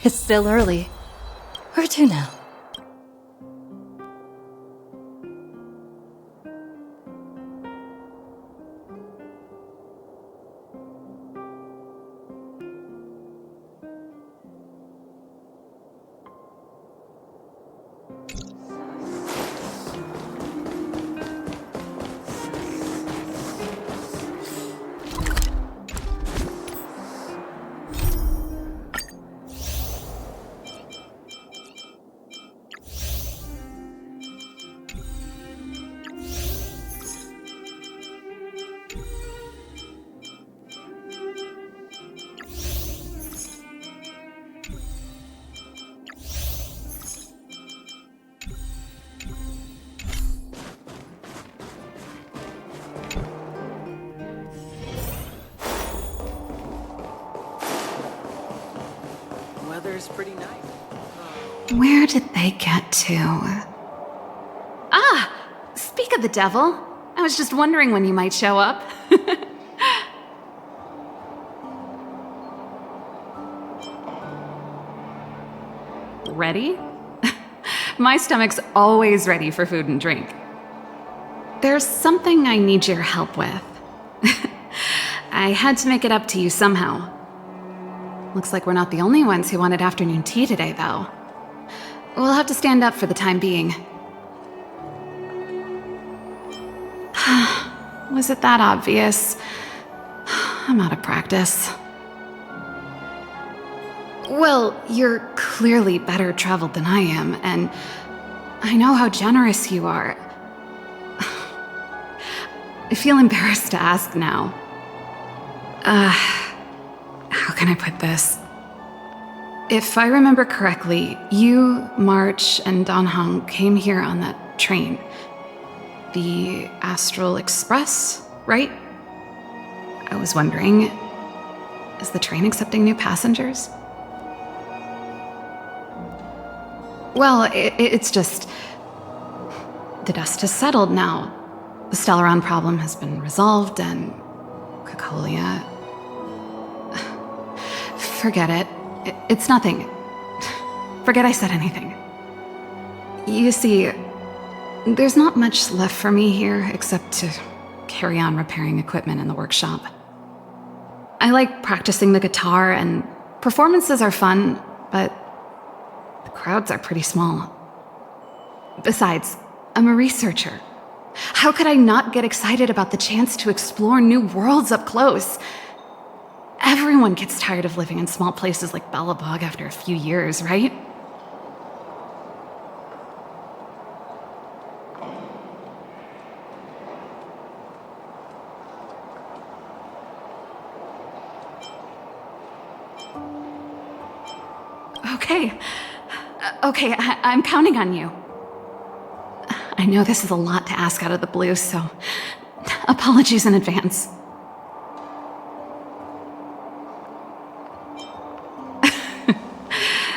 It's still early. Where to now? Weather's pretty nice. Where did they get to? Ah! Speak of the devil. I was just wondering when you might show up. Ready? My stomach's always ready for food and drink. There's something I need your help with. I had to make it up to you somehow. Looks like we're not the only ones who wanted afternoon tea today, though. We'll have to stand up for the time being. Was it that obvious? I'm out of practice. Well, you're clearly better traveled than I am, and I know how generous you are. I feel embarrassed to ask now. How can I put this? If I remember correctly, you, March, and Don Hong came here on that train. The Astral Express, right? I was wondering, is the train accepting new passengers? Well, it's just... the dust has settled now. The Stellaron problem has been resolved, and Cacolia... Forget it. It's nothing. Forget I said anything. You see, there's not much left for me here except to carry on repairing equipment in the workshop. I like practicing the guitar, and performances are fun, but the crowds are pretty small. Besides, I'm a researcher. How could I not get excited about the chance to explore new worlds up close? Everyone gets tired of living in small places like Bellabog after a few years, right? Okay, I'm counting on you. I know this is a lot to ask out of the blue, so apologies in advance.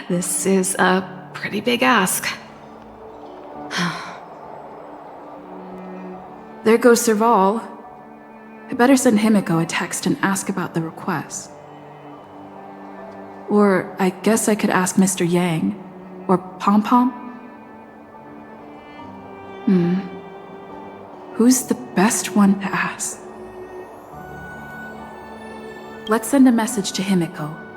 This is a pretty big ask. There goes Serval. I better send Himiko a text and ask about the request. Or I guess I could ask Mr. Yang. Or Pom Pom. Who's the best one to ask? Let's send a message to Himiko.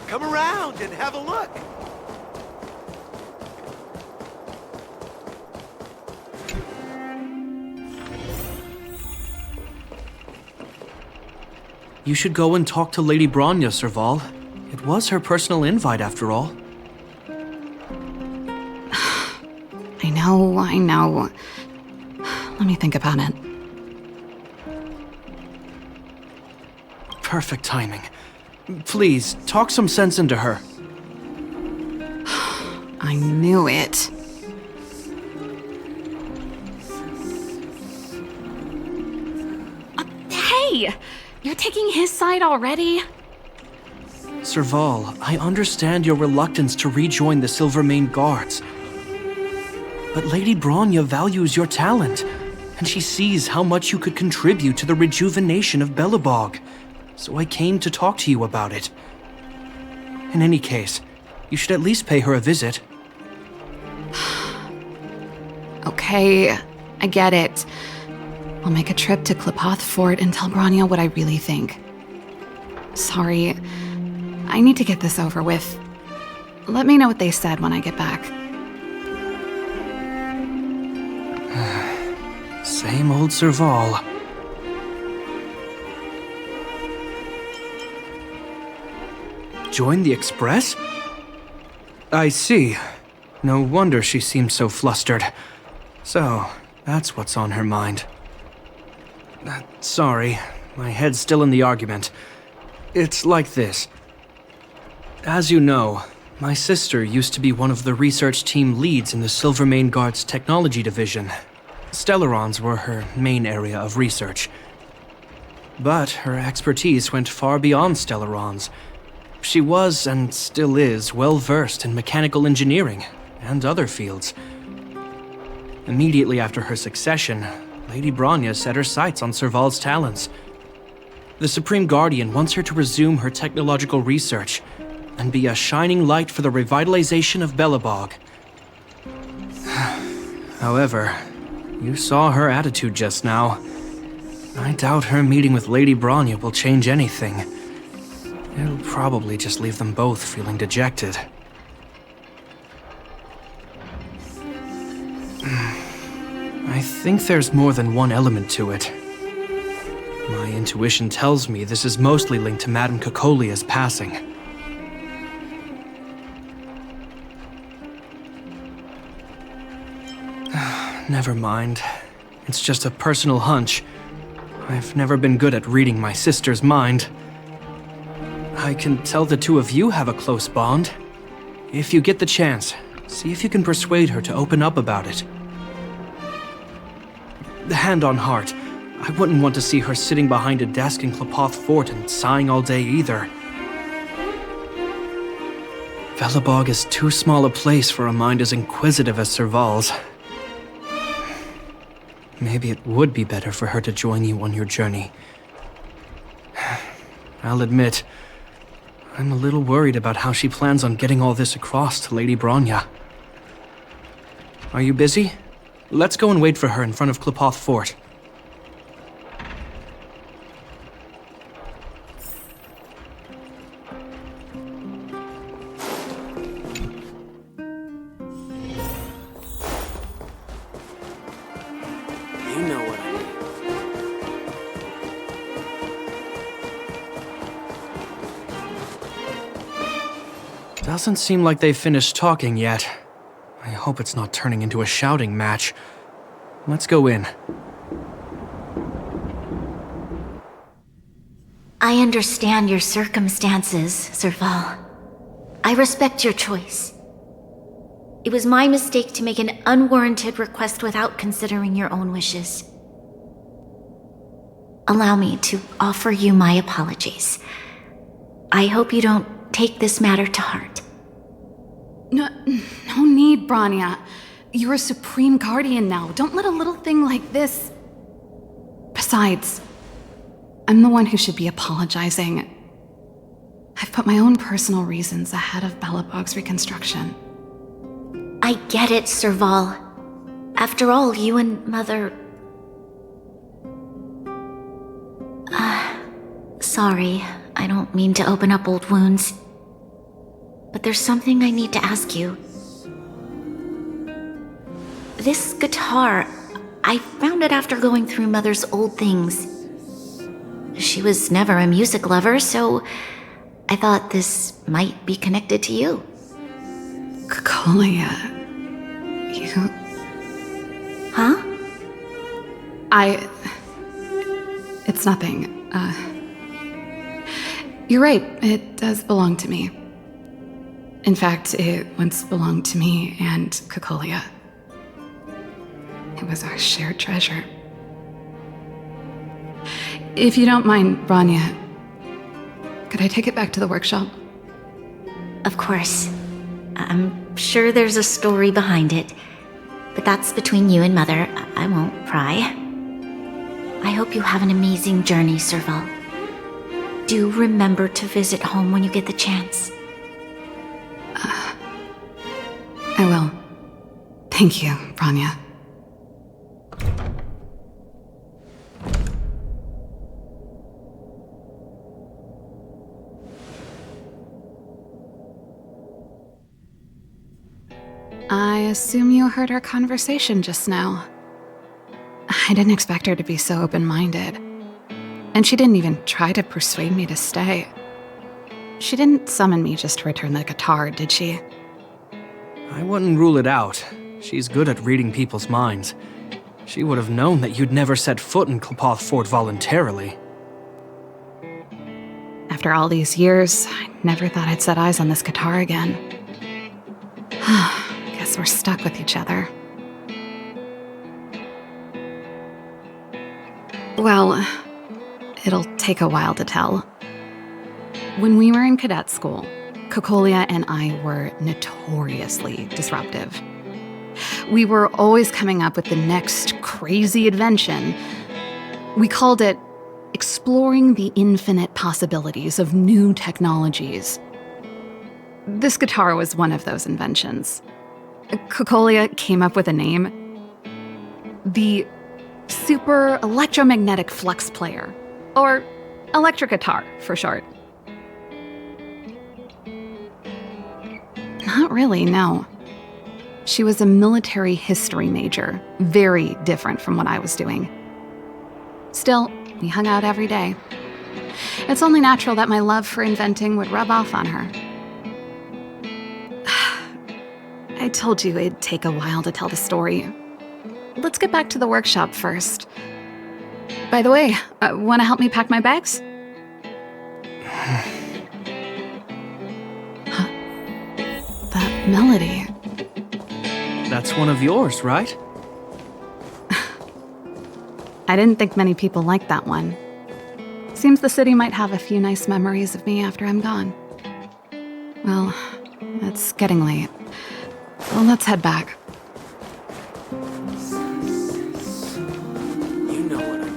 Come around and have a look. You should go and talk to Lady Bronya, Serval. It was her personal invite, after all. I know. Let me think about it. Perfect timing. Please, talk some sense into her. I knew it. Hey! You're taking his side already? Serval, I understand your reluctance to rejoin the Silvermane Guards. But Lady Bronya values your talent, and she sees how much you could contribute to the rejuvenation of Belobog. So I came to talk to you about it. In any case, you should at least pay her a visit. Okay, I get it. I'll make a trip to Klipoth Fort and tell Bronya what I really think. Sorry, I need to get this over with. Let me know what they said when I get back. Same old Serval. Join the Express? I see. No wonder she seemed so flustered. So, that's what's on her mind. Sorry, my head's still in the argument. It's like this. As you know, my sister used to be one of the research team leads in the Silvermane Guard's technology division. Stellarons were her main area of research. But her expertise went far beyond Stellarons. She was, and still is, well-versed in mechanical engineering and other fields. Immediately after her succession, Lady Bronya set her sights on Serval's talents. The Supreme Guardian wants her to resume her technological research and be a shining light for the revitalization of Belobog. However, you saw her attitude just now. I doubt her meeting with Lady Bronya will change anything. It'll probably just leave them both feeling dejected. I think there's more than one element to it. My intuition tells me this is mostly linked to Madame Cocolia's passing. Never mind. It's just a personal hunch. I've never been good at reading my sister's mind. I can tell the two of you have a close bond. If you get the chance, see if you can persuade her to open up about it. Hand on heart, I wouldn't want to see her sitting behind a desk in Klipoth Fort and sighing all day either. Belobog is too small a place for a mind as inquisitive as Serval's. Maybe it would be better for her to join you on your journey. I'll admit, I'm a little worried about how she plans on getting all this across to Lady Bronya. Are you busy? Let's go and wait for her in front of Klipoth Fort. You know what I mean. Doesn't seem like they've finished talking yet. I hope it's not turning into a shouting match. Let's go in. I understand your circumstances, Serval. I respect your choice. It was my mistake to make an unwarranted request without considering your own wishes. Allow me to offer you my apologies. I hope you don't take this matter to heart. No need, Bronya. You're a Supreme Guardian now. Don't let a little thing like this... Besides, I'm the one who should be apologizing. I've put my own personal reasons ahead of Belobog's reconstruction. I get it, Serval. After all, you and Mother... Sorry, I don't mean to open up old wounds. but there's something I need to ask you. This guitar, I found it after going through Mother's old things. She was never a music lover, so I thought this might be connected to you. Cocolia, you... Huh? It's nothing. You're right, it does belong to me. In fact, it once belonged to me and Cocolia. It was our shared treasure. If you don't mind, Rania, could I take it back to the workshop? Of course. I'm sure there's a story behind it, but that's between you and Mother. I won't pry. I hope you have an amazing journey, Serval. Do remember to visit home when you get the chance. I will. Thank you, Rania. I assume you heard our conversation just now. I didn't expect her to be so open-minded. And she didn't even try to persuade me to stay. She didn't summon me just to return the guitar, did she? I wouldn't rule it out. She's good at reading people's minds. She would have known that you'd never set foot in Klpoth Fort voluntarily. After all these years, I never thought I'd set eyes on this guitar again. Guess we're stuck with each other. Well, it'll take a while to tell. When we were in cadet school, Cocolia and I were notoriously disruptive. We were always coming up with the next crazy invention. We called it exploring the infinite possibilities of new technologies. This guitar was one of those inventions. Cocolia came up with a name. The Super Electromagnetic Flux Player, or electric guitar for short. Not really, no. She was a military history major, very different from what I was doing. Still, we hung out every day. It's only natural that my love for inventing would rub off on her. I told you it'd take a while to tell the story. Let's get back to the workshop first. By the way, want to help me pack my bags? That melody. That's one of yours, right? I didn't think many people liked that one. Seems the city might have a few nice memories of me after I'm gone. Well, it's getting late. Well, let's head back. You know what I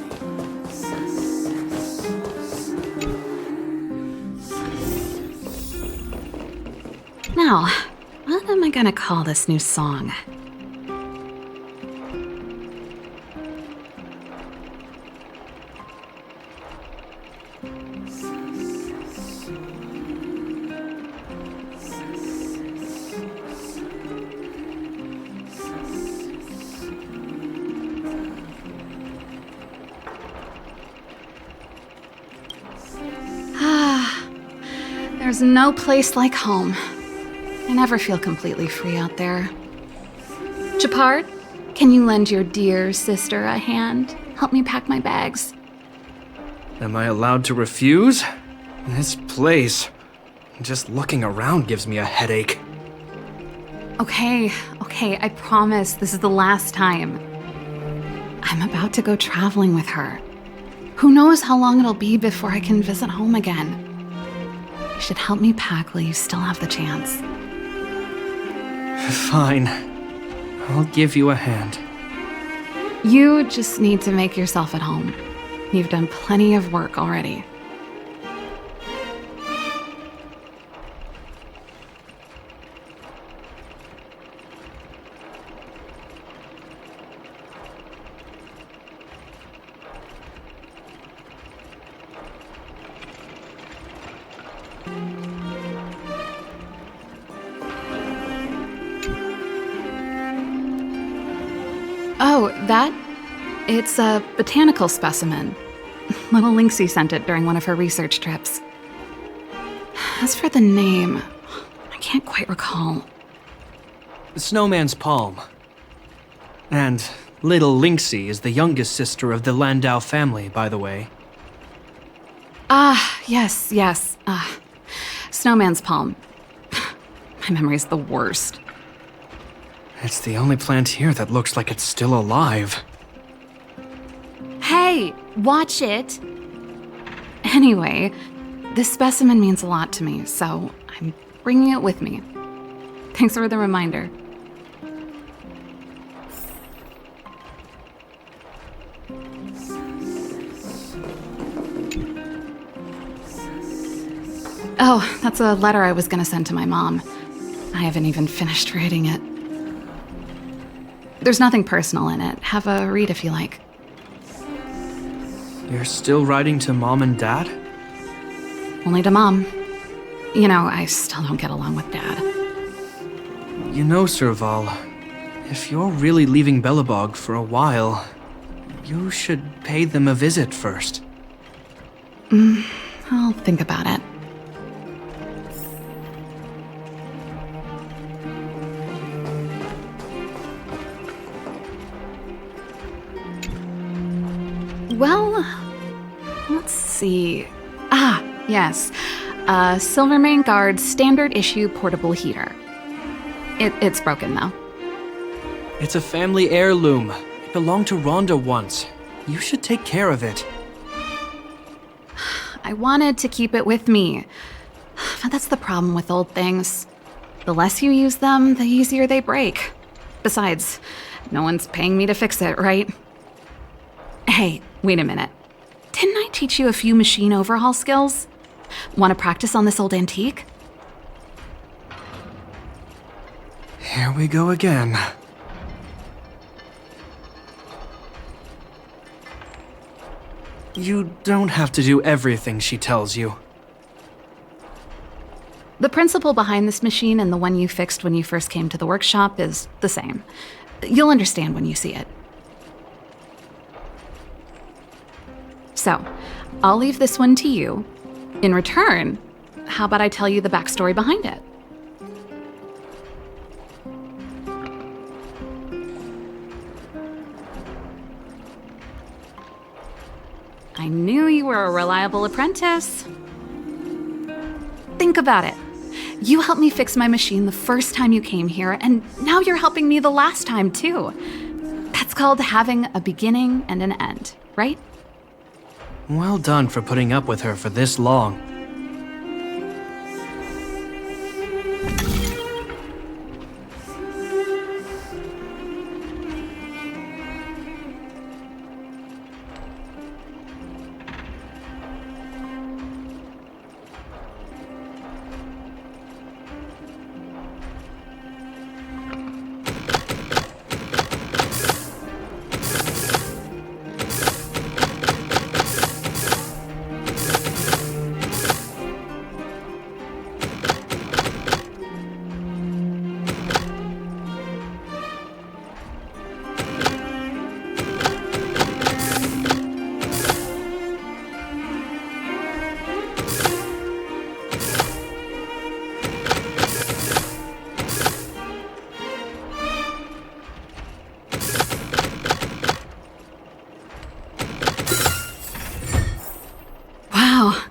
mean. Now, what am I gonna call this new song? There's no place like home. I never feel completely free out there. Chapard, can you lend your dear sister a hand? Help me pack my bags. Am I allowed to refuse? This place, just looking around gives me a headache. Okay, I promise this is the last time. I'm about to go traveling with her. Who knows how long it'll be before I can visit home again. You should help me pack while you still have the chance. Fine. I'll give you a hand. You just need to make yourself at home. You've done plenty of work already. Oh, that? It's a botanical specimen. Little Lynxie sent it during one of her research trips. As for the name, I can't quite recall. Snowman's Palm. And little Lynxie is the youngest sister of the Landau family, by the way. Ah, yes. Snowman's Palm. My memory's the worst. It's the only plant here that looks like it's still alive. Hey, watch it! Anyway, this specimen means a lot to me, so I'm bringing it with me. Thanks for the reminder. Oh, that's a letter I was gonna send to my mom. I haven't even finished writing it. There's nothing personal in it. Have a read if you like. You're still writing to Mom and Dad? Only to Mom. You know, I still don't get along with Dad. You know, Serval, if you're really leaving Belobog for a while, you should pay them a visit first. I'll think about it. Well, let's see. Ah, yes. Silvermane Guard's standard issue portable heater. It's broken though. It's a family heirloom. It belonged to Rhonda once. You should take care of it. I wanted to keep it with me. But that's the problem with old things. The less you use them, the easier they break. Besides, no one's paying me to fix it, right? Hey, wait a minute. Didn't I teach you a few machine overhaul skills? Want to practice on this old antique? Here we go again. You don't have to do everything she tells you. The principle behind this machine and the one you fixed when you first came to the workshop is the same. You'll understand when you see it. So, I'll leave this one to you. In return, how about I tell you the backstory behind it? I knew you were a reliable apprentice. Think about it. You helped me fix my machine the first time you came here, and now you're helping me the last time, too. That's called having a beginning and an end, right? Well done for putting up with her for this long.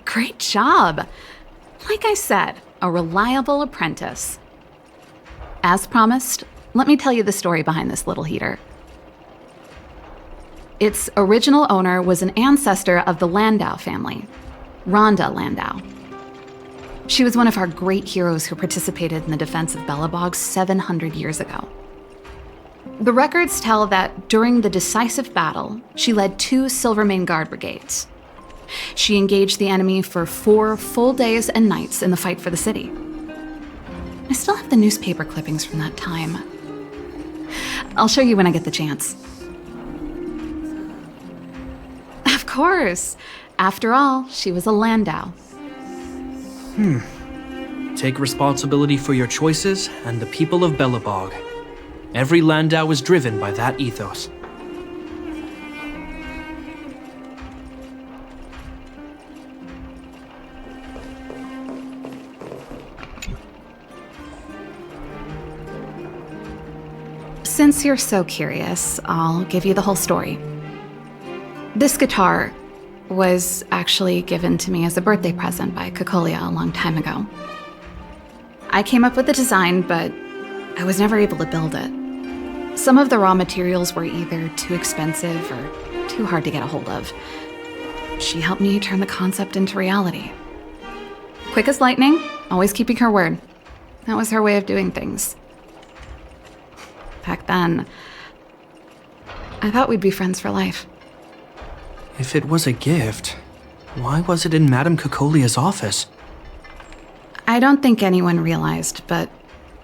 Great job. Like I said, a reliable apprentice. As promised, let me tell you the story behind this little heater. Its original owner was an ancestor of the Landau family, Rhonda Landau. She was one of our great heroes who participated in the defense of Belobog 700 years ago. The records tell that during the decisive battle, she led 2 Silvermane Guard brigades. She engaged the enemy for 4 full days and nights in the fight for the city. I still have the newspaper clippings from that time. I'll show you when I get the chance. Of course. After all, she was a Landau. Take responsibility for your choices and the people of Belobog. Every Landau is driven by that ethos. Since you're so curious, I'll give you the whole story. This guitar was actually given to me as a birthday present by Kokolia a long time ago. I came up with the design, but I was never able to build it. Some of the raw materials were either too expensive or too hard to get a hold of. She helped me turn the concept into reality. Quick as lightning, always keeping her word. That was her way of doing things. Back then, I thought we'd be friends for life. If it was a gift, why was it in Madame Kokolia's office? I don't think anyone realized, but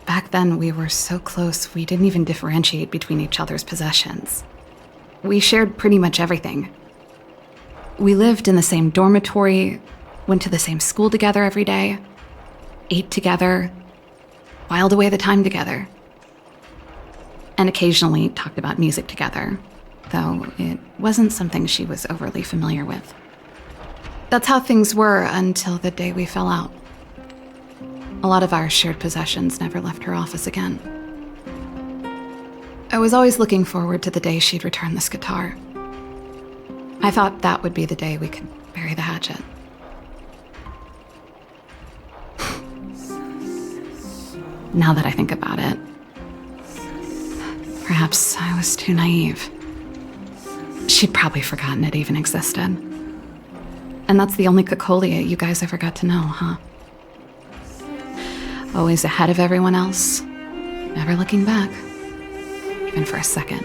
back then we were so close we didn't even differentiate between each other's possessions. We shared pretty much everything. We lived in the same dormitory, went to the same school together every day, ate together, whiled away the time together, and occasionally talked about music together, though it wasn't something she was overly familiar with. That's how things were until the day we fell out. A lot of our shared possessions never left her office again. I was always looking forward to the day she'd return this guitar. I thought that would be the day we could bury the hatchet. Now that I think about it, perhaps I was too naive. She'd probably forgotten it even existed. And that's the only Kokolia you guys ever got to know, huh? Always ahead of everyone else, never looking back, even for a second.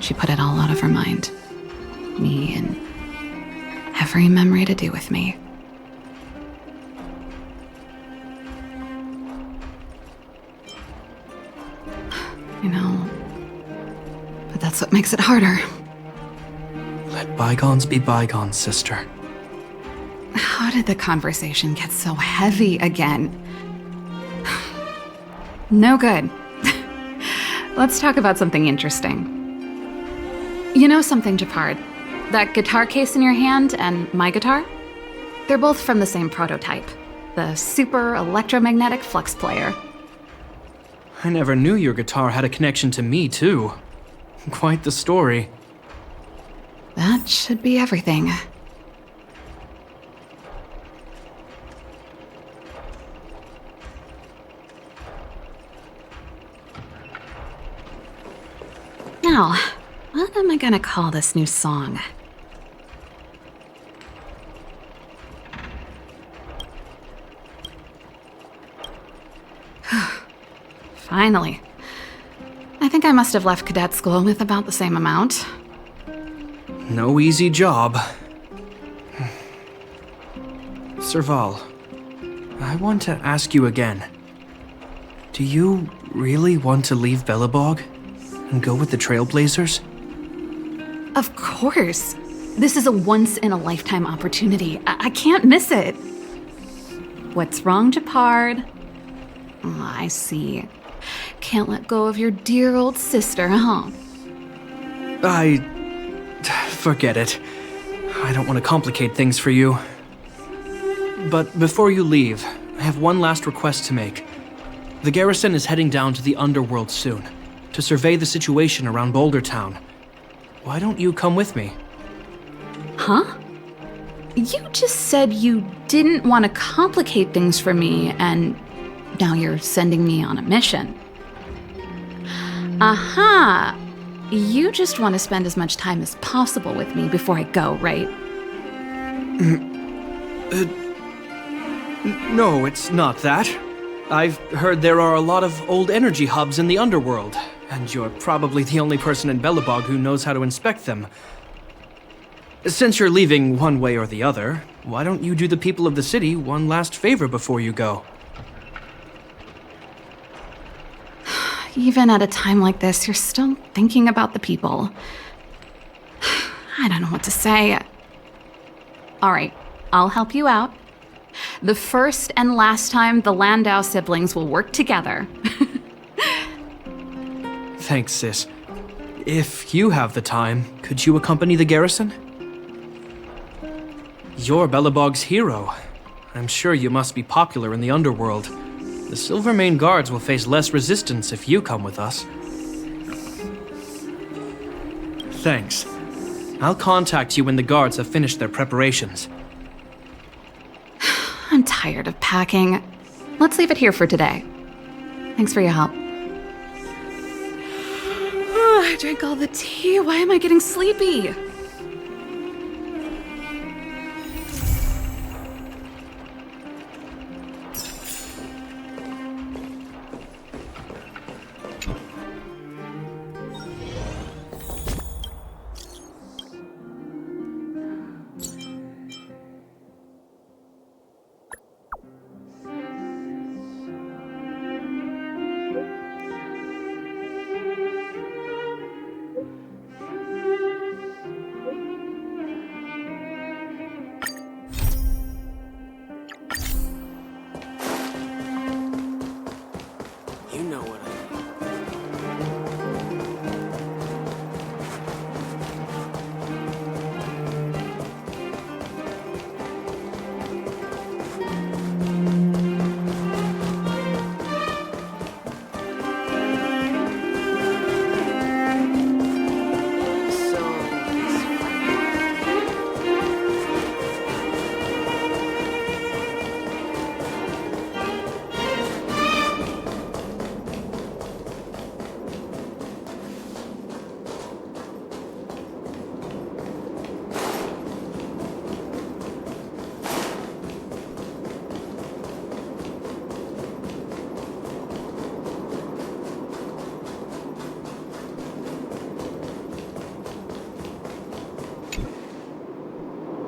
She put it all out of her mind. Me and every memory to do with me. You know, but that's what makes it harder. Let bygones be bygones, sister. How did the conversation get so heavy again? No good. Let's talk about something interesting. You know something, Japard? That guitar case in your hand and my guitar? They're both from the same prototype. The super electromagnetic flux player. I never knew your guitar had a connection to me, too. Quite the story. That should be everything. Now, what am I gonna call this new song? Finally. I think I must have left cadet school with about the same amount. No easy job. Serval, I want to ask you again. Do you really want to leave Belobog and go with the Trailblazers? Of course. This is a once-in-a-lifetime opportunity. I can't miss it. What's wrong, Japard? Oh, I see. Can't let go of your dear old sister, huh? Forget it. I don't want to complicate things for you. But before you leave, I have one last request to make. The garrison is heading down to the underworld soon, to survey the situation around Boulder Town. Why don't you come with me? Huh? You just said you didn't want to complicate things for me, and now you're sending me on a mission. Aha! You just want to spend as much time as possible with me before I go, right? No, it's not that. I've heard there are a lot of old energy hubs in the underworld, and you're probably the only person in Belobog who knows how to inspect them. Since you're leaving one way or the other, why don't you do the people of the city one last favor before you go? Even at a time like this, you're still thinking about the people. I don't know what to say. All right, I'll help you out. The first and last time the Landau siblings will work together. Thanks, sis. If you have the time, could you accompany the garrison? You're Belobog's hero. I'm sure you must be popular in the underworld. The Silvermane Guards will face less resistance if you come with us. Thanks. I'll contact you when the guards have finished their preparations. I'm tired of packing. Let's leave it here for today. Thanks for your help. I drank all the tea. Why am I getting sleepy? You know what I mean.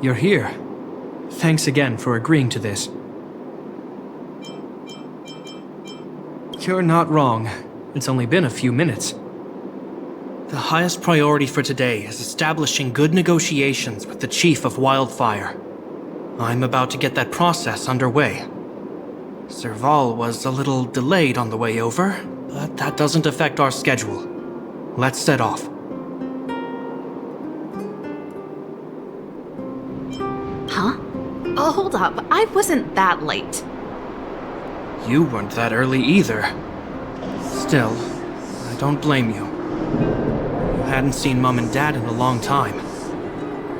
You're here. Thanks again for agreeing to this. You're not wrong. It's only been a few minutes. The highest priority for today is establishing good negotiations with the Chief of Wildfire. I'm about to get that process underway. Serval was a little delayed on the way over, but that doesn't affect our schedule. Let's set off. Huh? Oh, hold up. I wasn't that late. You weren't that early either. Still, I don't blame you. You hadn't seen Mom and Dad in a long time.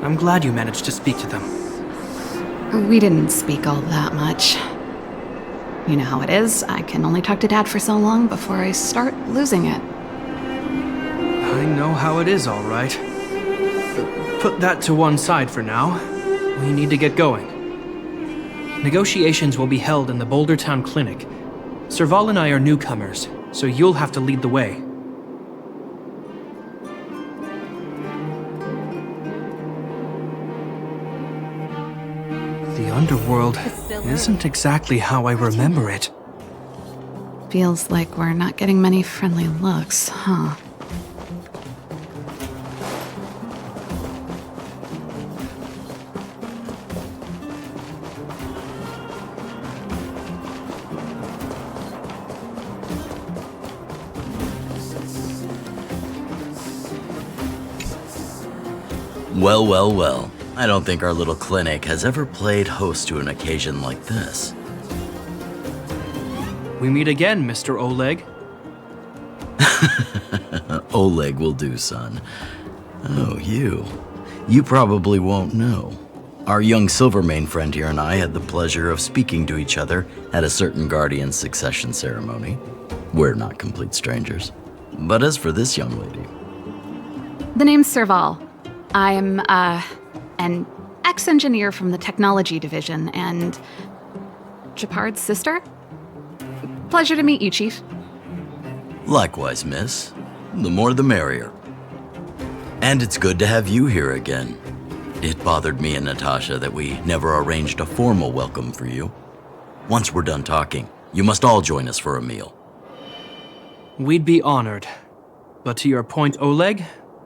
I'm glad you managed to speak to them. We didn't speak all that much. You know how it is. I can only talk to Dad for so long before I start losing it. I know how it is, all right. Put that to one side for now. We need to get going. Negotiations will be held in the Boulder Town Clinic. Serval and I are newcomers, so you'll have to lead the way. The underworld isn't exactly how I remember it. Feels like we're not getting many friendly looks, huh? Well, well, well. I don't think our little clinic has ever played host to an occasion like this. We meet again, Mr. Oleg. Oleg will do, son. Oh, you. You probably won't know. Our young Silvermane friend here and I had the pleasure of speaking to each other at a certain Guardian succession ceremony. We're not complete strangers. But as for this young lady... The name's Serval. I'm, an ex-engineer from the technology division and Japard's sister? Pleasure to meet you, Chief. Likewise, miss. The more the merrier. And it's good to have you here again. It bothered me and Natasha that we never arranged a formal welcome for you. Once we're done talking, you must all join us for a meal. We'd be honored. But to your point, Oleg,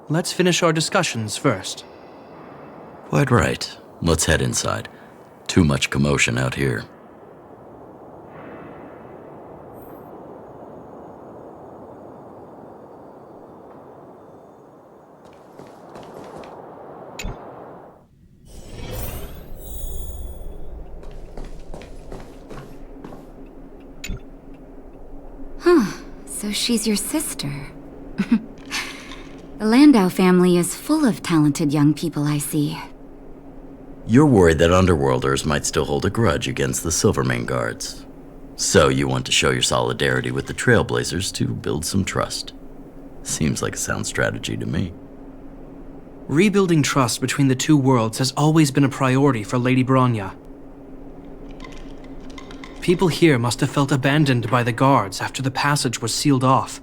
let's finish our discussions first. Quite right. Let's head inside. Too much commotion out here. So she's your sister. The Landau family is full of talented young people, I see. You're worried that Underworlders might still hold a grudge against the Silvermane Guards. So you want to show your solidarity with the Trailblazers to build some trust. Seems like a sound strategy to me. Rebuilding trust between the two worlds has always been a priority for Lady Bronya. People here must have felt abandoned by the guards after the passage was sealed off.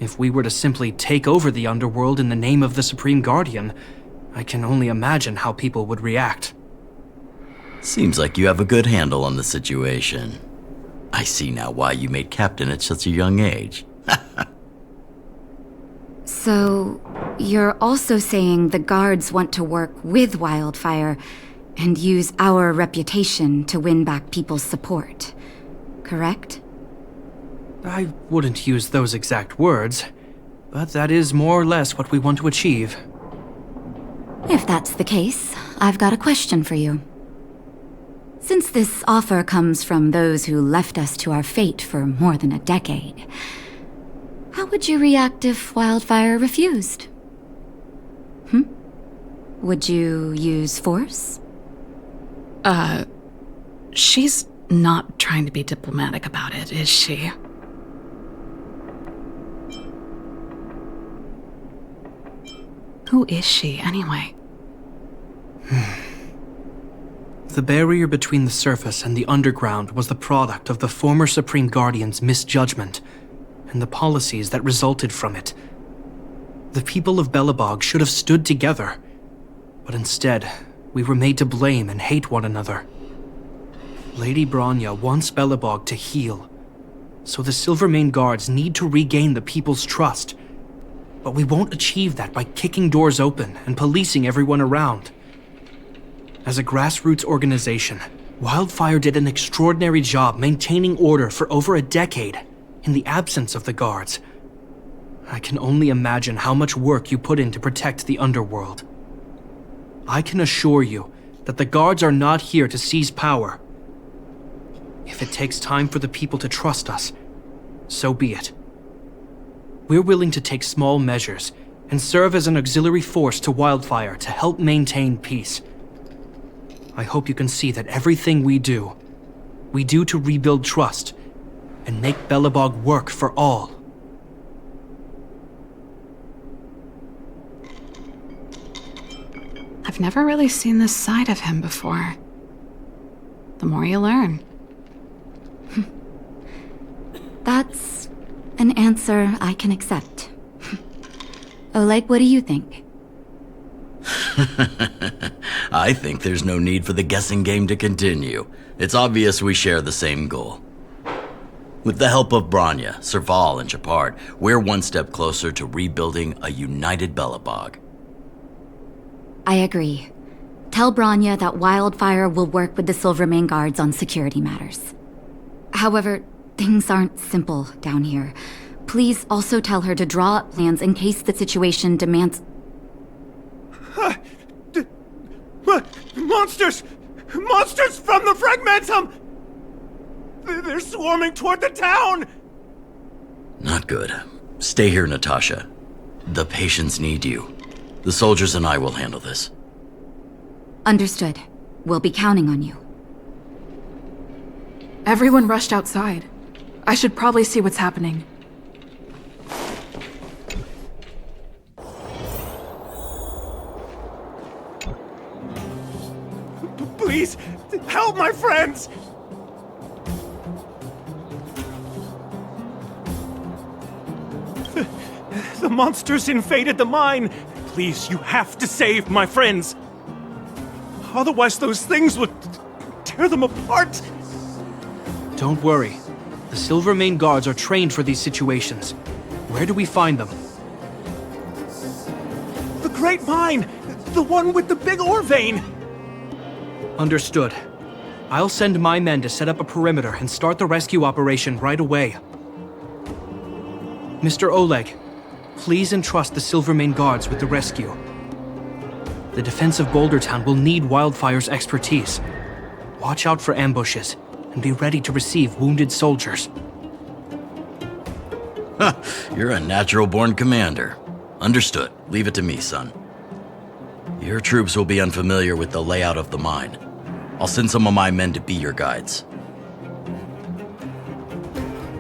If we were to simply take over the underworld in the name of the Supreme Guardian, I can only imagine how people would react. Seems like you have a good handle on the situation. I see now why you made captain at such a young age. So, you're also saying the guards want to work with Wildfire and use our reputation to win back people's support, correct? I wouldn't use those exact words, but that is more or less what we want to achieve. If that's the case, I've got a question for you. Since this offer comes from those who left us to our fate for more than a decade, how would you react if Wildfire refused? Would you use force? She's not trying to be diplomatic about it, is she? Who is she, anyway? The barrier between the surface and the underground was the product of the former Supreme Guardian's misjudgment and the policies that resulted from it. The people of Belobog should have stood together, but instead, we were made to blame and hate one another. Lady Bronya wants Belobog to heal, so the Silvermane Guards need to regain the people's trust. But we won't achieve that by kicking doors open and policing everyone around. As a grassroots organization, Wildfire did an extraordinary job maintaining order for over a decade in the absence of the guards. I can only imagine how much work you put in to protect the underworld. I can assure you that the guards are not here to seize power. If it takes time for the people to trust us, so be it. We're willing to take small measures and serve as an auxiliary force to Wildfire to help maintain peace. I hope you can see that everything we do to rebuild trust and make Belobog work for all. I've never really seen this side of him before. The more you learn. That's an answer I can accept. Oleg, what do you think? I think there's no need for the guessing game to continue. It's obvious we share the same goal. With the help of Bronya, Serval, and Shepard, we're one step closer to rebuilding a united Belobog. I agree. Tell Bronya that Wildfire will work with the Silvermane Guards on security matters. However, things aren't simple down here. Please also tell her to draw up plans in case the situation demands... Monsters! Monsters from the Fragmentum! They're swarming toward the town! Not good. Stay here, Natasha. The patients need you. The soldiers and I will handle this. Understood. We'll be counting on you. Everyone rushed outside. I should probably see what's happening. Please, help my friends! The monsters invaded the mine! Please, you have to save my friends! Otherwise those things would tear them apart! Don't worry. The Silvermane Guards are trained for these situations. Where do we find them? The Great Mine! The one with the big ore vein! Understood. I'll send my men to set up a perimeter and start the rescue operation right away. Mr. Oleg, please entrust the Silvermane Guards with the rescue. The defense of Boulder Town will need Wildfire's expertise. Watch out for ambushes and be ready to receive wounded soldiers. You're a natural-born commander. Understood. Leave it to me, son. Your troops will be unfamiliar with the layout of the mine. I'll send some of my men to be your guides.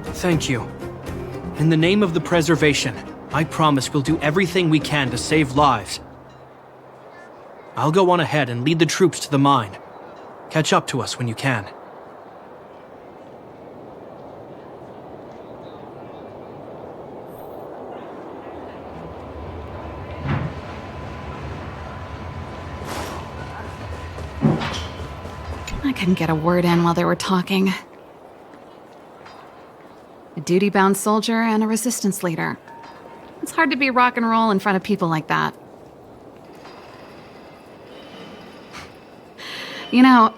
Thank you. In the name of the preservation, I promise we'll do everything we can to save lives. I'll go on ahead and lead the troops to the mine. Catch up to us when you can. I couldn't get a word in while they were talking. A duty-bound soldier and a resistance leader. It's hard to be rock and roll in front of people like that. You know,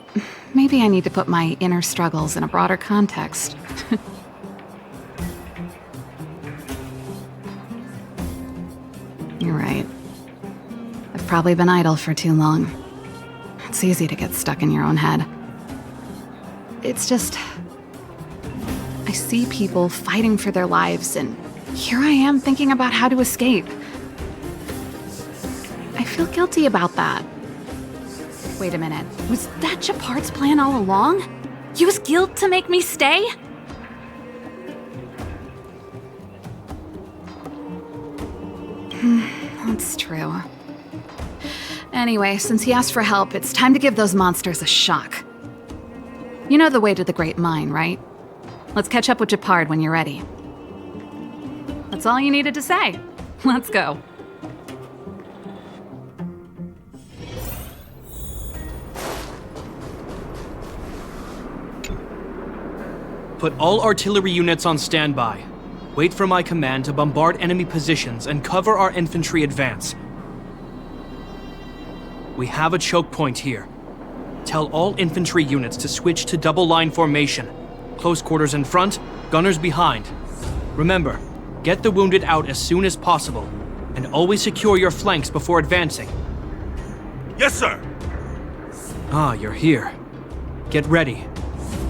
maybe I need to put my inner struggles in a broader context. You're right. I've probably been idle for too long. It's easy to get stuck in your own head. It's just... I see people fighting for their lives, and here I am thinking about how to escape. I feel guilty about that. Wait a minute. Was that Japard's plan all along? Use guilt to make me stay? That's true. Anyway, since he asked for help, it's time to give those monsters a shock. You know the way to the Great Mine, right? Let's catch up with Japard when you're ready. That's all you needed to say. Let's go. Put all artillery units on standby. Wait for my command to bombard enemy positions and cover our infantry advance. We have a choke point here. Tell all infantry units to switch to double line formation. Close quarters in front, gunners behind. Remember, get the wounded out as soon as possible, and always secure your flanks before advancing. Yes, sir! Ah, you're here. Get ready.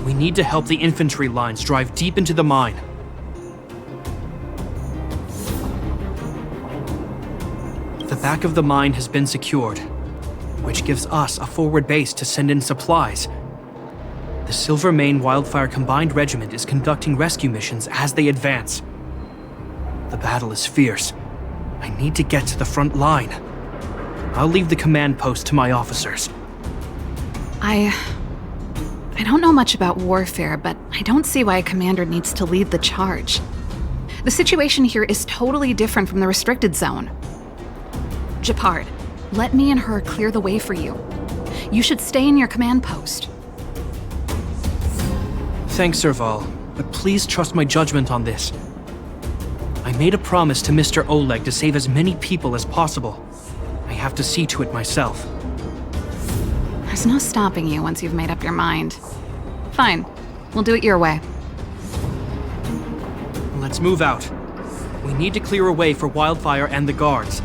We need to help the infantry lines drive deep into the mine. The back of the mine has been secured, which gives us a forward base to send in supplies. The Silvermane Wildfire Combined Regiment is conducting rescue missions as they advance. The battle is fierce. I need to get to the front line. I'll leave the command post to my officers. I don't know much about warfare, but I don't see why a commander needs to lead the charge. The situation here is totally different from the restricted zone. Japard, let me and her clear the way for you. You should stay in your command post. Thanks, Serval, but please trust my judgment on this. I made a promise to Mr. Oleg to save as many people as possible. I have to see to it myself. There's no stopping you once you've made up your mind. Fine, we'll do it your way. Let's move out. We need to clear a way for Wildfire and the guards.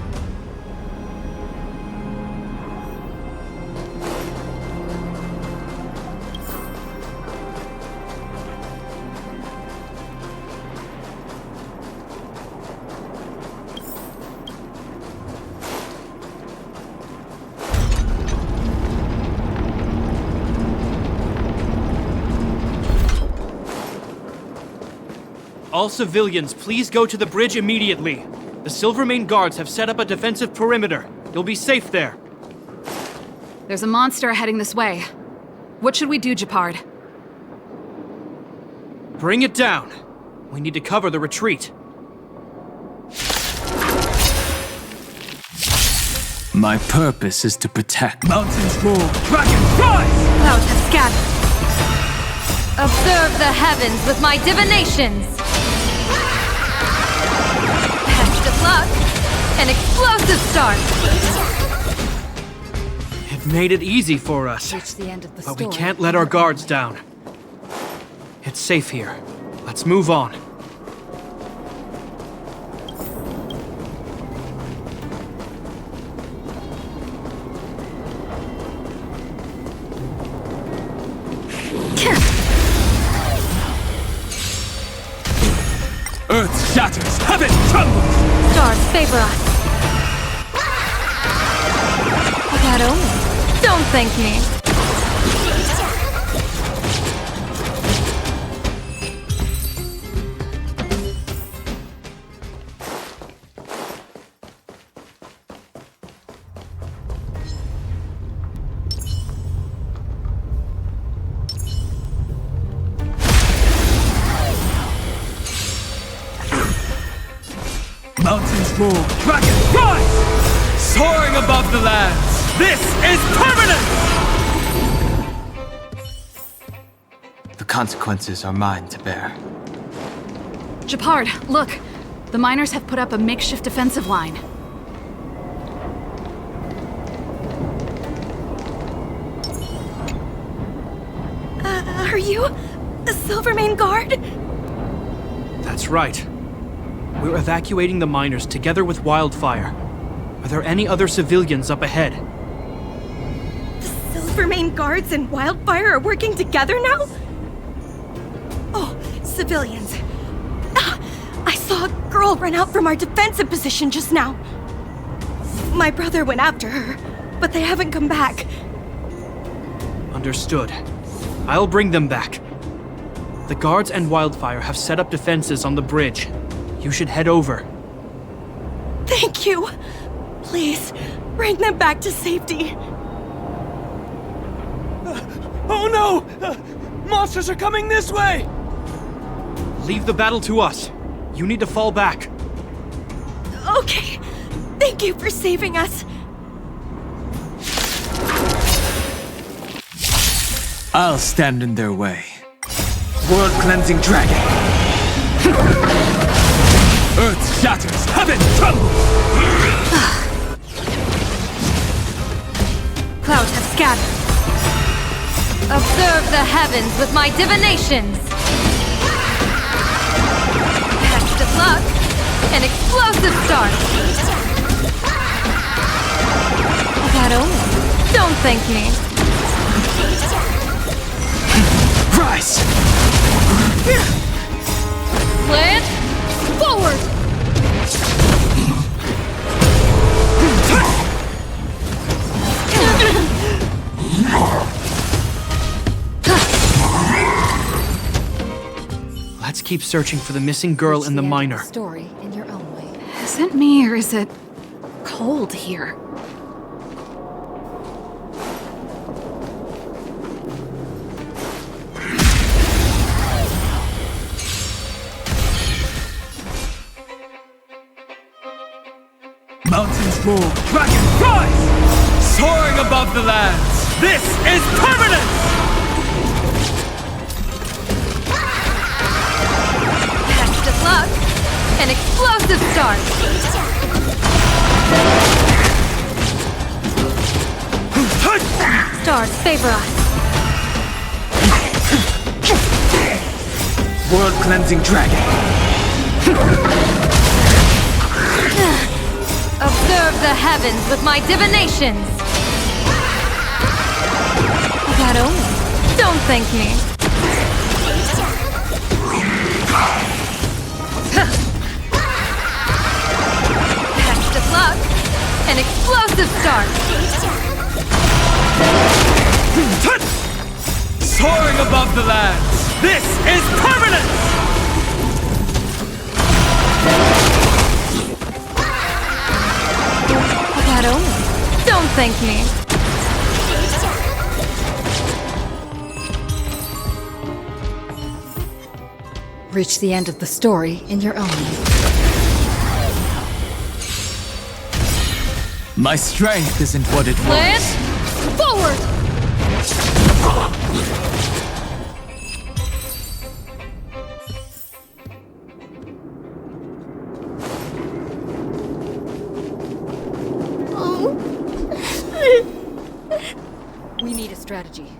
All civilians, please go to the bridge immediately. The Silvermane guards have set up a defensive perimeter. You'll be safe there. There's a monster heading this way. What should we do, Japard? Bring it down. We need to cover the retreat. My purpose is to protect mountains more. Dragon, rise! Clouds have scattered. Observe the heavens with my divinations. Best of luck. An explosive start. It made it easy for us. Reach the end of the But we story. can't let our guards down. It's safe here. Let's move on. Earth shatters, heaven trembles! Stars favor us. That only. Don't thank me. Mountains move, dragons rise! Soaring above the lands, this is permanent! The consequences are mine to bear. Japard, look! The miners have put up a makeshift defensive line. Are you the Silvermane Guard? That's right. We're evacuating the miners together with Wildfire. Are there any other civilians up ahead? The Silvermane Guards and Wildfire are working together now? Oh, civilians. Ah, I saw a girl run out from our defensive position just now. My brother went after her, but they haven't come back. Understood. I'll bring them back. The guards and Wildfire have set up defenses on the bridge. You should head over. Thank you. Please, bring them back to safety. Oh no! Monsters are coming this way! Leave the battle to us. You need to fall back. Okay. Thank you for saving us. I'll stand in their way. World-cleansing dragon! Earth shatters, heaven trembles! Clouds have scattered. Observe the heavens with my divinations. Test of luck. An explosive start. That only. Don't thank me. Rise! Plant. Forward. Let's keep searching for the missing girl and the miner. Story in your own way. Is it me or is it cold here? Mountains move, dragons rise! Soaring above the lands, this is permanent! Test of luck. An explosive start. Stars favor us. World-cleansing dragon! Observe the heavens with my divinations. That only. Don't thank me. Test of luck. An explosive start. Soaring above the lands, this is permanent! That only. Don't thank me. Reach the end of the story in your own way. My strength isn't what it Plant. was. Forward. We need a strategy.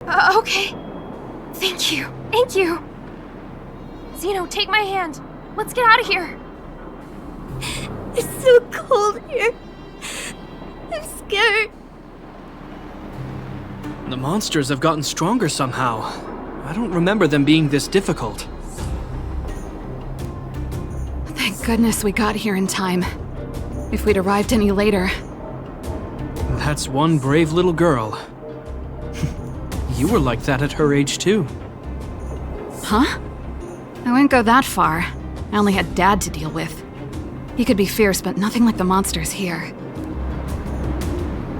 Okay. Thank you. Thank you. Zeno, take my hand. Let's get out of here. It's so cold here. I'm scared. The monsters have gotten stronger somehow. I don't remember them being this difficult. Thank goodness we got here in time. If we'd arrived any later... That's one brave little girl. You were like that at her age too. Huh? I wouldn't go that far. I only had Dad to deal with. He could be fierce, but nothing like the monsters here.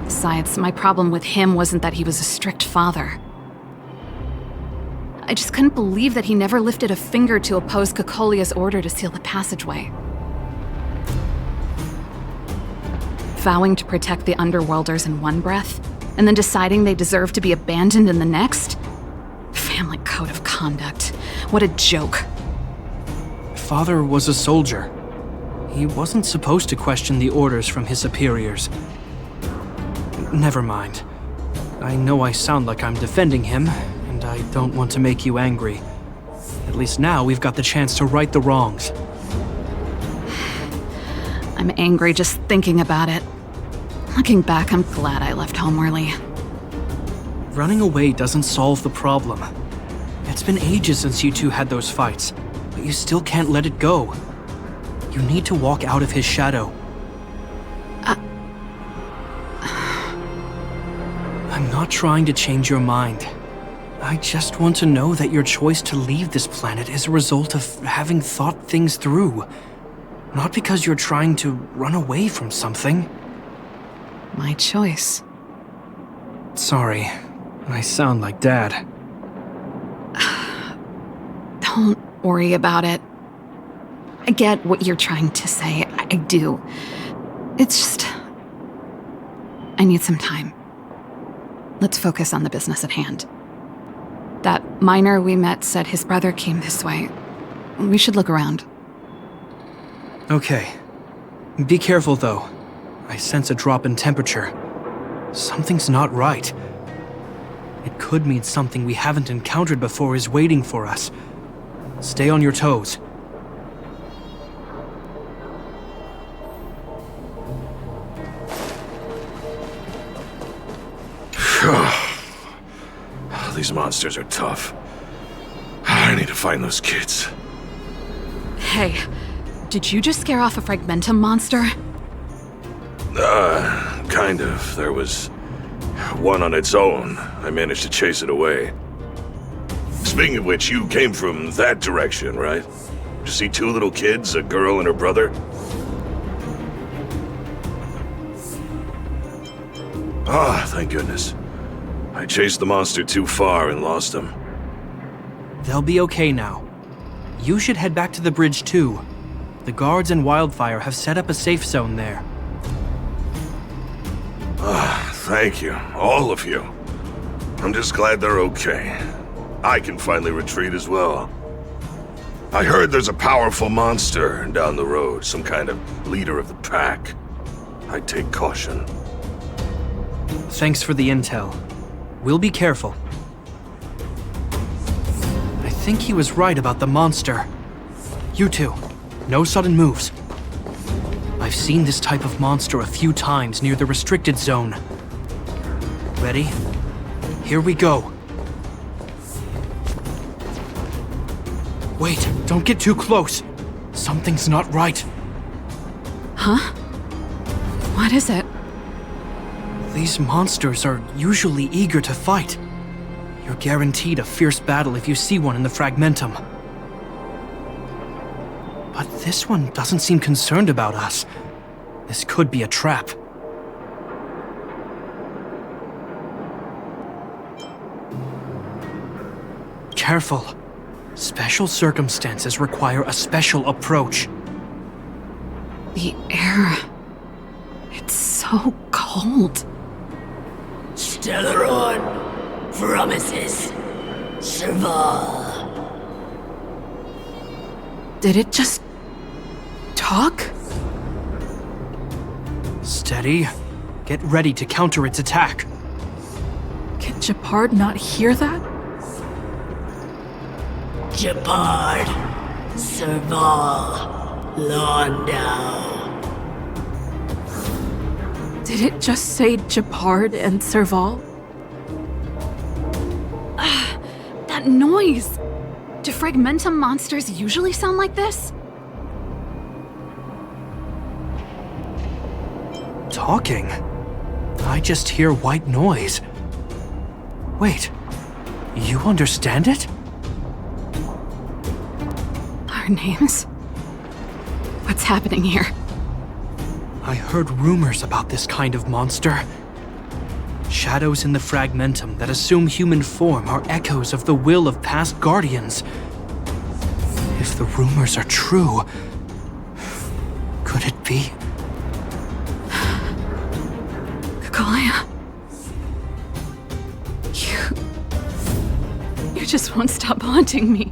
Besides, my problem with him wasn't that he was a strict father. I just couldn't believe that he never lifted a finger to oppose Kokolia's order to seal the passageway. Vowing to protect the Underworlders in one breath, and then deciding they deserve to be abandoned in the next? Family code of conduct. What a joke. Father was a soldier. He wasn't supposed to question the orders from his superiors. Never mind. I know I sound like I'm defending him, and I don't want to make you angry. At least now we've got the chance to right the wrongs. I'm angry just thinking about it. Looking back, I'm glad I left home early. Running away doesn't solve the problem. It's been ages since you two had those fights, but you still can't let it go. You need to walk out of his shadow. I'm not trying to change your mind. I just want to know that your choice to leave this planet is a result of having thought things through. Not because you're trying to run away from something. My choice. Sorry, I sound like Dad. Don't worry about it. I get what you're trying to say. I do. It's just... I need some time. Let's focus on the business at hand. That miner we met said his brother came this way. We should look around. Okay. Be careful, though. I sense a drop in temperature. Something's not right. It could mean something we haven't encountered before is waiting for us. Stay on your toes. These monsters are tough. I need to find those kids. Hey, did you just scare off a Fragmentum monster? Kind of. There was one on its own. I managed to chase it away. Speaking of which, you came from that direction, right? Did you see two little kids, a girl and her brother? Ah, thank goodness. I chased the monster too far and lost him. They'll be okay now. You should head back to the bridge too. The guards and Wildfire have set up a safe zone there. Thank you, all of you. I'm just glad they're okay. I can finally retreat as well. I heard there's a powerful monster down the road, some kind of leader of the pack. I'd take caution. Thanks for the intel. We'll be careful. I think he was right about the monster. You two, no sudden moves. I've seen this type of monster a few times near the restricted zone. Ready? Here we go. Wait, don't get too close. Something's not right. Huh? What is it? These monsters are usually eager to fight. You're guaranteed a fierce battle if you see one in the Fragmentum. But this one doesn't seem concerned about us. This could be a trap. Careful. Special circumstances require a special approach. The air... It's so cold. Stellaron promises Serval. Did it just... talk? Steady. Get ready to counter its attack. Gepard not hear that? Gepard, Serval, Landau. Did it just say Gepard and Serval? That noise! Do fragmentum monsters usually sound like this? Talking? I just hear white noise. Wait, you understand it? Our names? What's happening here? I heard rumors about this kind of monster. Shadows in the fragmentum that assume human form are echoes of the will of past guardians. If the rumors are true, could it be? Kakolia. You just won't stop haunting me.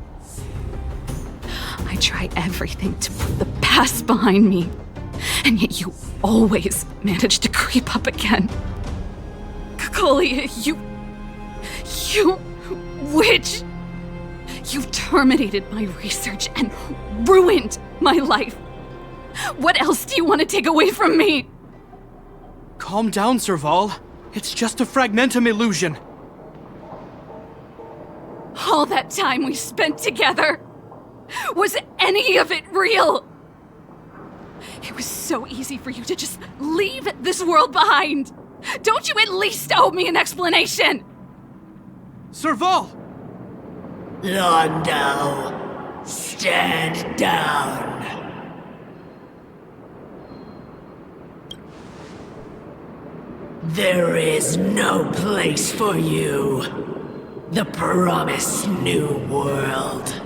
I try everything to put the past behind me, and yet you always manage to creep up again. Kakolia, you witch! You've terminated my research and ruined my life. What else do you want to take away from me? Calm down, Serval. It's just a fragmentum illusion. All that time we spent together, was any of it real? It was so easy for you to just leave this world behind. Don't you at least owe me an explanation? Serval! Landau, stand down. There is no place for you. The promised new world.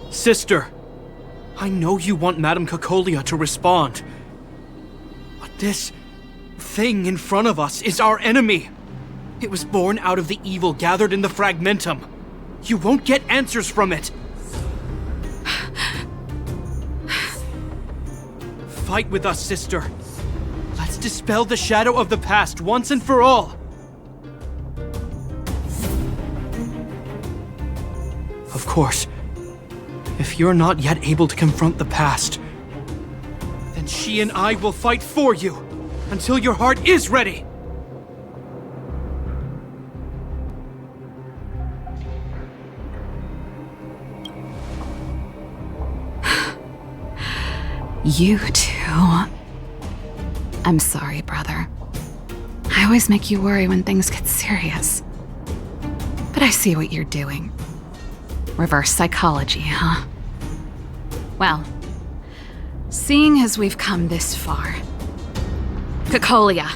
Sister, I know you want Madame Kakolia to respond. But this thing in front of us is our enemy. It was born out of the evil gathered in the fragmentum. You won't get answers from it. Fight with us, sister. Let's dispel the shadow of the past once and for all. Of course, if you're not yet able to confront the past, then she and I will fight for you until your heart is ready. You too. I'm sorry, brother. I always make you worry when things get serious. But I see what you're doing. Reverse psychology, huh? Well, seeing as we've come this far, Kakolia,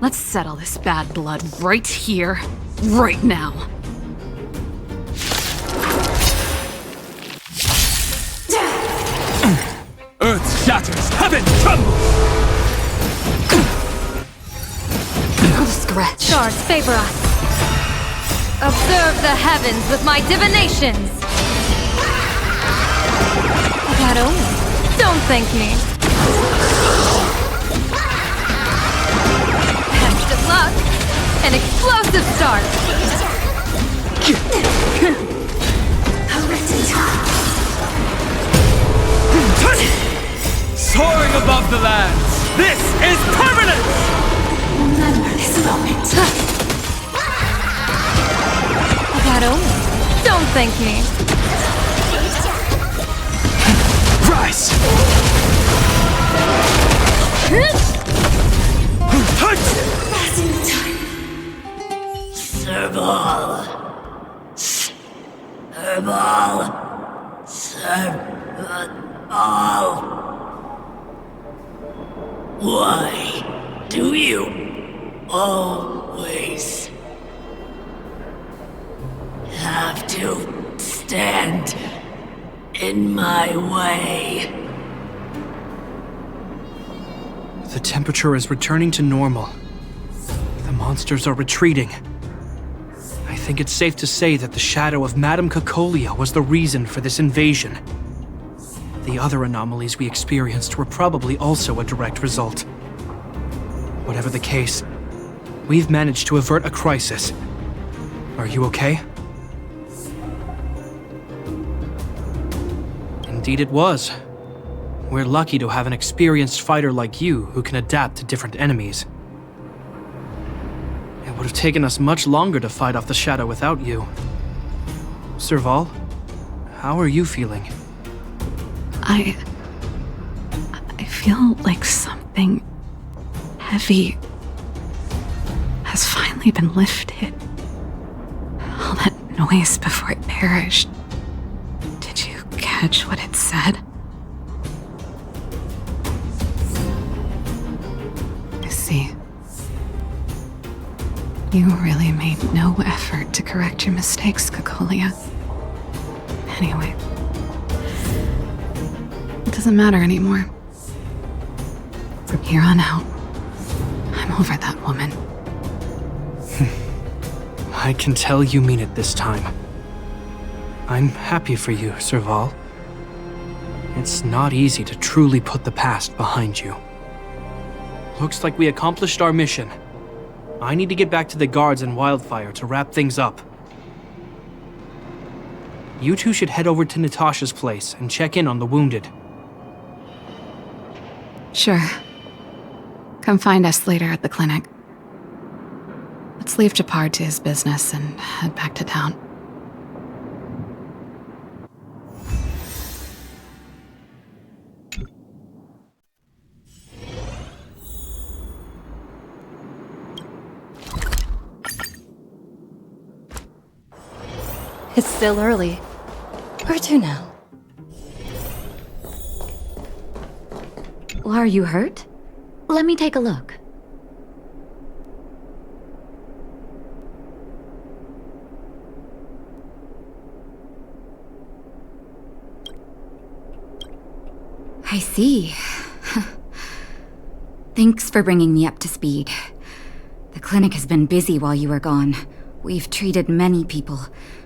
let's settle this bad blood right here, right now. Earth shatters, heaven trembles! Scratch. Stars favor us. Observe the heavens with my divinations. That only. Don't thank me. Best of luck. An explosive start. Soaring above the lands, this is permanent! Remember this moment. That only. Don't thank me. Rise! Serval. Serval. Serval. Why do you always have to stand in my way? The temperature is returning to normal. The monsters are retreating. I think it's safe to say that the shadow of Madame Kakolia was the reason for this invasion. The other anomalies we experienced were probably also a direct result. Whatever the case, we've managed to avert a crisis. Are you okay? Indeed it was. We're lucky to have an experienced fighter like you who can adapt to different enemies. It would have taken us much longer to fight off the shadow without you. Serval, how are you feeling? I feel like something heavy has finally been lifted. All that noise before it perished. Did you catch what it said? I see. You really made no effort to correct your mistakes, Cocolia. Anyway, it doesn't matter anymore. From here on out, I'm over that woman. I can tell you mean it this time. I'm happy for you, Serval. It's not easy to truly put the past behind you. Looks like we accomplished our mission. I need to get back to the guards and Wildfire to wrap things up. You two should head over to Natasha's place and check in on the wounded. Sure. Come find us later at the clinic. Let's leave Japar to his business and head back to town. It's still early. Where to now? Are you hurt? Let me take a look. I see. Thanks for bringing me up to speed. The clinic has been busy while you were gone. We've treated many people,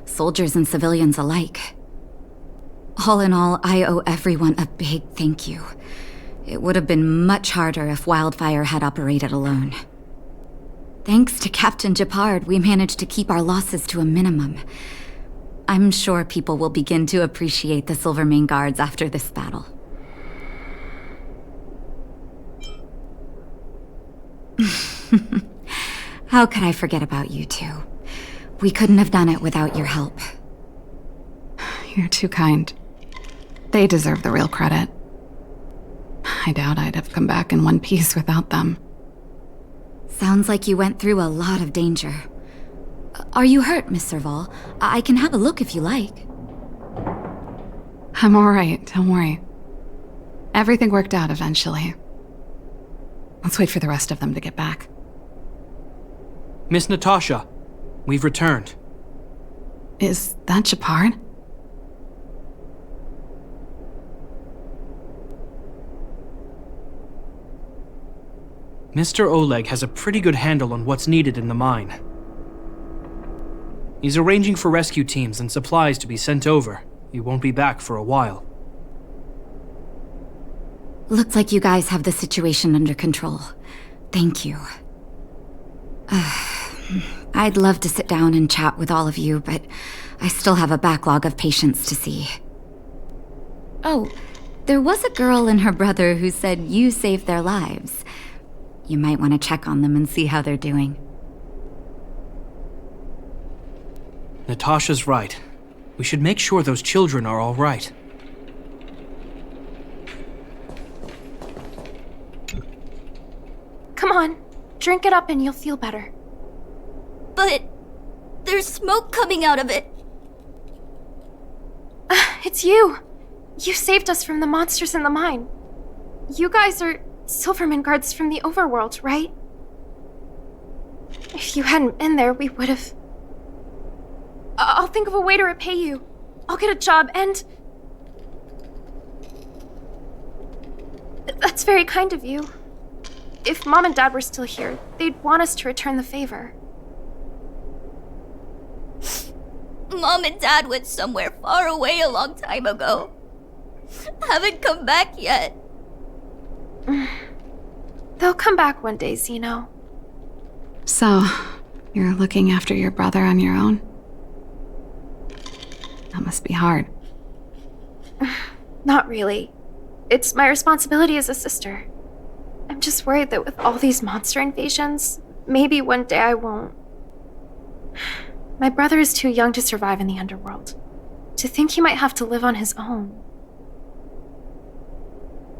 soldiers and civilians alike. All in all, I owe everyone a big thank you. It would have been much harder if Wildfire had operated alone. Thanks to Captain Japard, we managed to keep our losses to a minimum. I'm sure people will begin to appreciate the Silvermane Guards after this battle. How could I forget about you two? We couldn't have done it without your help. You're too kind. They deserve the real credit. I doubt I'd have come back in one piece without them. Sounds like you went through a lot of danger. Are you hurt, Miss Serval? I can have a look if you like. I'm alright, don't worry. Everything worked out eventually. Let's wait for the rest of them to get back. Miss Natasha, we've returned. Is that Japard? Mr. Oleg has a pretty good handle on what's needed in the mine. He's arranging for rescue teams and supplies to be sent over. He won't be back for a while. Looks like you guys have the situation under control. Thank you. I'd love to sit down and chat with all of you, but I still have a backlog of patients to see. Oh, there was a girl and her brother who said you saved their lives. You might want to check on them and see how they're doing. Natasha's right. We should make sure those children are all right. Come on, drink it up and you'll feel better. But there's smoke coming out of it. It's you. You saved us from the monsters in the mine. You guys are Silvermane Guards from the overworld, right? If you hadn't been there, we would have... I'll think of a way to repay you. I'll get a job and... That's very kind of you. If Mom and Dad were still here, they'd want us to return the favor. Mom and Dad went somewhere far away a long time ago. haven't come back yet. They'll come back one day, Zeno. So, you're looking after your brother on your own? That must be hard. Not really. It's my responsibility as a sister. I'm just worried that with all these monster invasions, maybe one day I won't. My brother is too young to survive in the underworld. To think he might have to live on his own.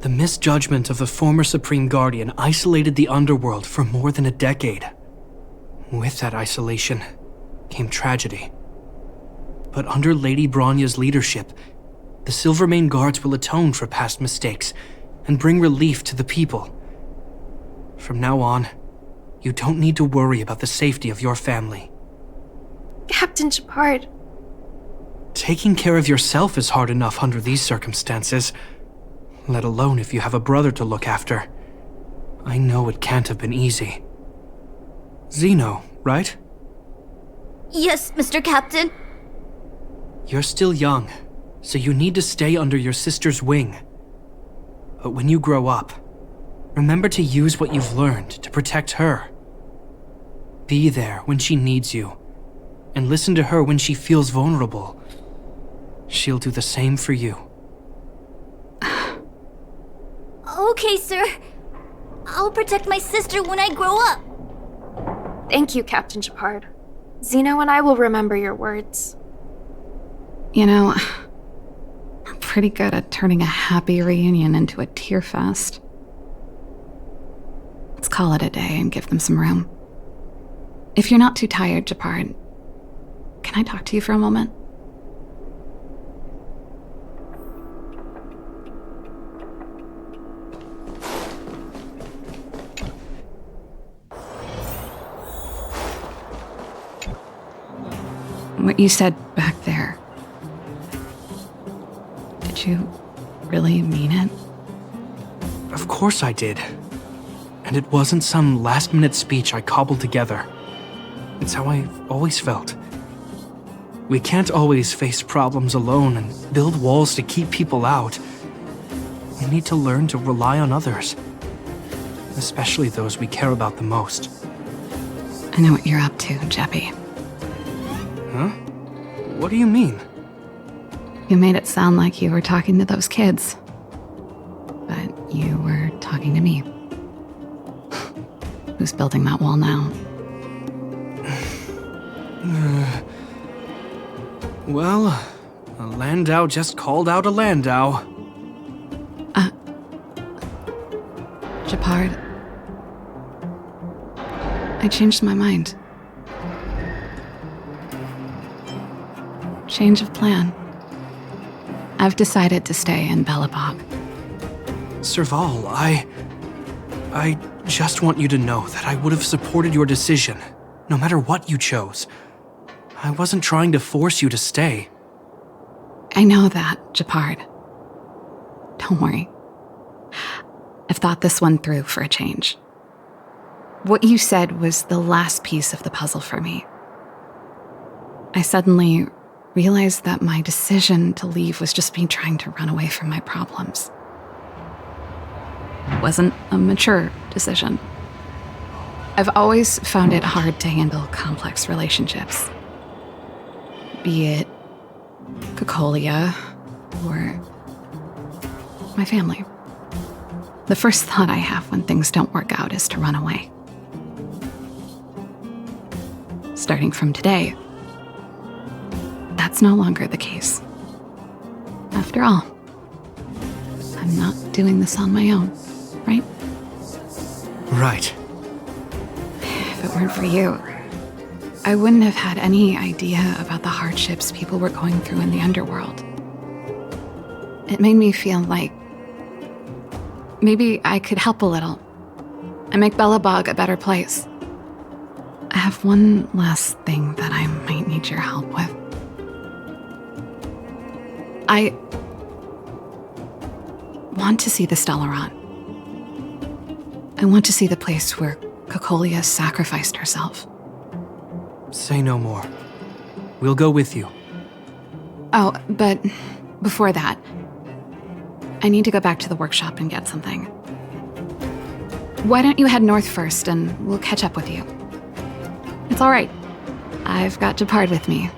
The misjudgment of the former Supreme Guardian isolated the underworld for more than a decade. With that isolation came tragedy. But under Lady Bronya's leadership, the Silvermane Guards will atone for past mistakes and bring relief to the people. From now on, you don't need to worry about the safety of your family. Captain Shepard. Taking care of yourself is hard enough under these circumstances, let alone if you have a brother to look after. I know it can't have been easy. Zeno, right? Yes, Mr. Captain. You're still young, so you need to stay under your sister's wing. But when you grow up, remember to use what you've learned to protect her. Be there when she needs you, and listen to her when she feels vulnerable. She'll do the same for you. Okay, sir. I'll protect my sister when I grow up. Thank you, Captain Shepard. Zeno and I will remember your words. You know, I'm pretty good at turning a happy reunion into a tear fest. Let's call it a day and give them some room. If you're not too tired, Shepard, can I talk to you for a moment? What you said back there, did you really mean it? Of course I did. And it wasn't some last-minute speech I cobbled together. It's how I've always felt. We can't always face problems alone and build walls to keep people out. We need to learn to rely on others, especially those we care about the most. I know what you're up to, Jeppy. Huh? What do you mean? You made it sound like you were talking to those kids. But you were talking to me. Who's building that wall now? Well, a Landau just called out a Landau. Shepard. I changed my mind. Change of plan. I've decided to stay in Belobog. Serval, I just want you to know that I would have supported your decision, no matter what you chose. I wasn't trying to force you to stay. I know that, Shepard. Don't worry. I've thought this one through for a change. What you said was the last piece of the puzzle for me. I suddenly realized that my decision to leave was just me trying to run away from my problems. It wasn't a mature decision. I've always found it hard to handle complex relationships. Be it Cocolia or my family. The first thought I have when things don't work out is to run away. Starting from today, that's no longer the case. After all, I'm not doing this on my own, right? Right. If it weren't for you, I wouldn't have had any idea about the hardships people were going through in the underworld. It made me feel like maybe I could help a little and make Belobog a better place. I have one last thing that I might need your help with. I want to see the Stellaron. I want to see the place where Cocolia sacrificed herself. Say no more. We'll go with you. Oh, but before that, I need to go back to the workshop and get something. Why don't you head north first, and we'll catch up with you. It's all right. I've got Gepard with me.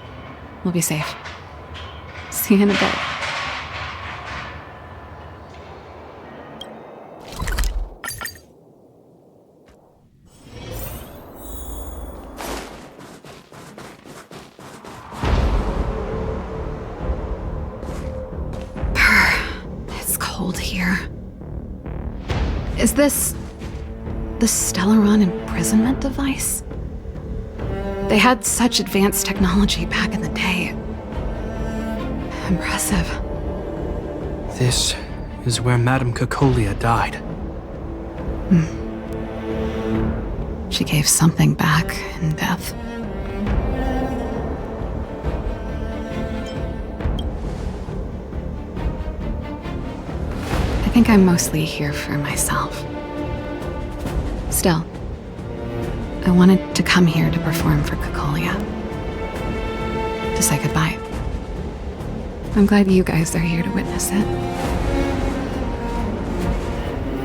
We'll be safe. See you in a bit. It's cold here. Is this the Stellaron imprisonment device? They had such advanced technology back in the day. Impressive. This is where Madame Cacolia died. She gave something back in death. I think I'm mostly here for myself. Still, I wanted to come here to perform for Cacolia. To say goodbye. I'm glad you guys are here to witness it.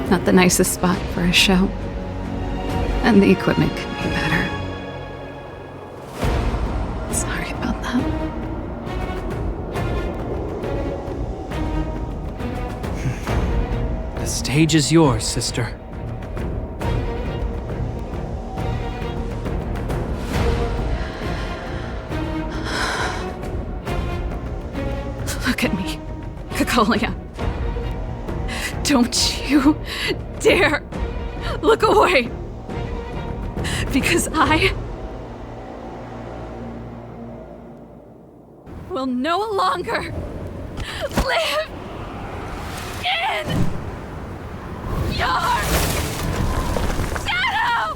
Not the nicest spot for a show. And the equipment could be better. Sorry about that. The stage is yours, sister. Look at me, Cacolia. Don't you dare look away. Because I will no longer live in your shadow!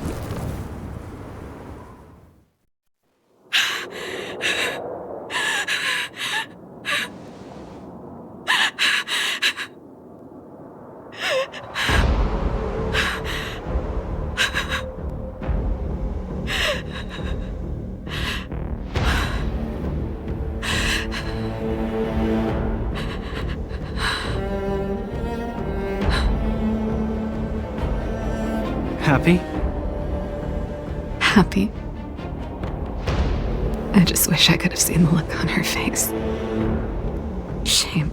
Happy? Happy. I just wish I could have seen the look on her face. Shame.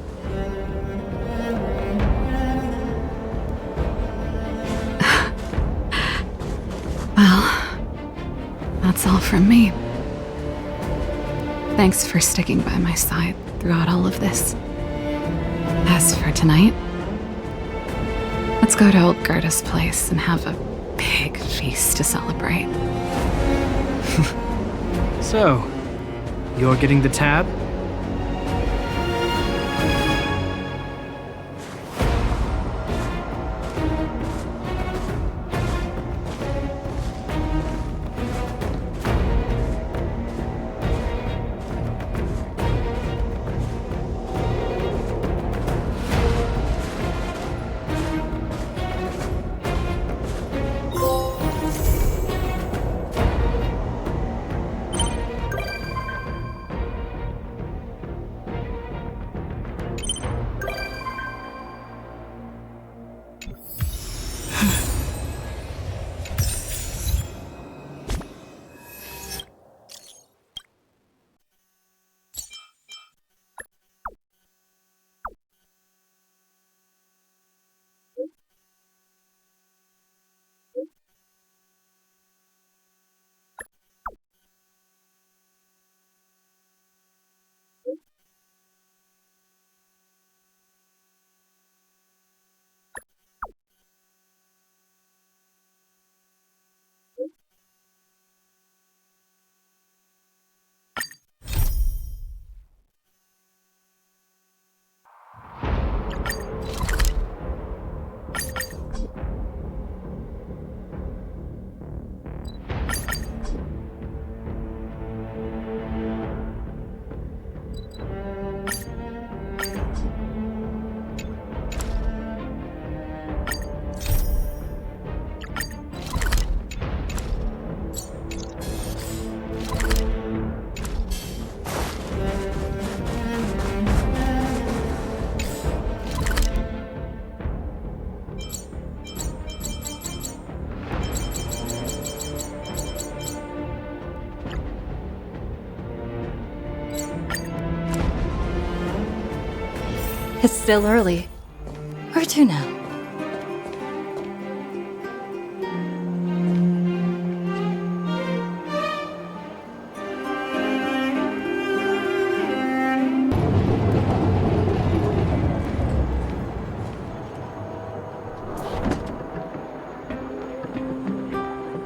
Well, that's all from me. Thanks for sticking by my side throughout all of this. As for tonight, let's go to old Gerda's place and have a big feast to celebrate. So, you're getting the tab? It's still early. Where to now?